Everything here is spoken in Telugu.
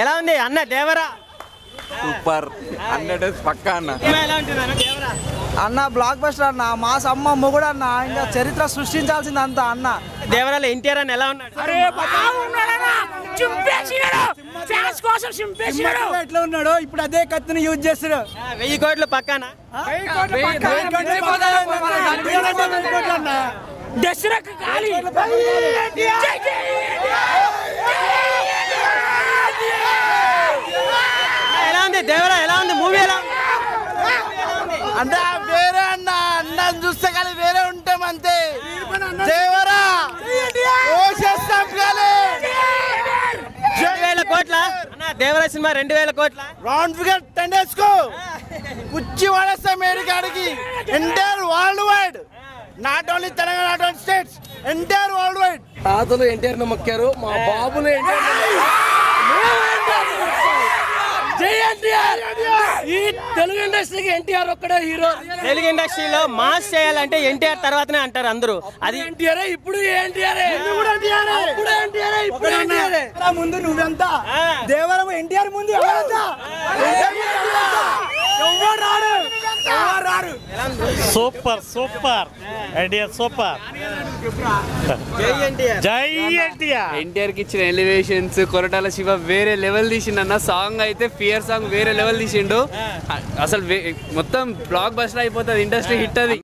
ఎలా ఉంది అన్న దేవరా? సూపర్ 100 పక్కా అన్న. ఎలా ఉంటుంది అన్న దేవరా? అన్న బ్లాక్ బస్టర్ అన్న, మాస్ అమ్మ మొగుడు అన్న, ఇంకా చరిత్ర సృష్టించాల్సింది అంత అన్న. దేవరాలో ఎన్టీఆర్ అని ఎలా ఉన్నాడు? ఎట్లా ఉన్నాడు ఇప్పుడు అదే కత్తిని యూజ్ చేస్తాడు. 1000 కోట్లు పక్కానా? ఎలా ఉంది దేవరా? ఎలా ఉంది మూవీ? ఎలా అంటే వేరే అన్న, అన్నం చూస్తే కానీ వేరే ఉంటాం అంతే. దేవరా 2000 కోట్ల అన్న దేవరా సినిమా 2000 కోట్ల రౌండ్ ఫిగర్ 10 వేసుకో, కుచ్చి వాడేస్తాం మేడికాడికి. Entire world wide, not only Telangana, not only states, entire world wide. తాతలు ఎన్టీఆర్ మొక్కారు, మా బాబులు ఈ తెలుగు ఇండస్ట్రీకి ఎన్టీఆర్ ఒక్కడే హీరో. తెలుగు ఇండస్ట్రీలో మాస్ చేయాలంటే ఎన్టీఆర్ తర్వాతనే అంటారు అందరూ. అది ఎన్టీఆర్ ఇప్పుడు ముందు నువ్వెంతా, దేవరం ఎన్టీఆర్ ముందు ఎవరంతా? Super super NTR super. జై ఎన్టీఆర్. ఎన్టీఆర్ కి ఇచ్చిన ఎలివేషన్స్, కొరటాల శివ వేరే లెవెల్ తీసిండన్న. సాంగ్ అయితే ఫియర్ సాంగ్ వేరే లెవెల్ తీసిండు. అసలు మొత్తం బ్లాక్ బస్టర్ అయిపోతుంది, ఇండస్ట్రీ హిట్ అది.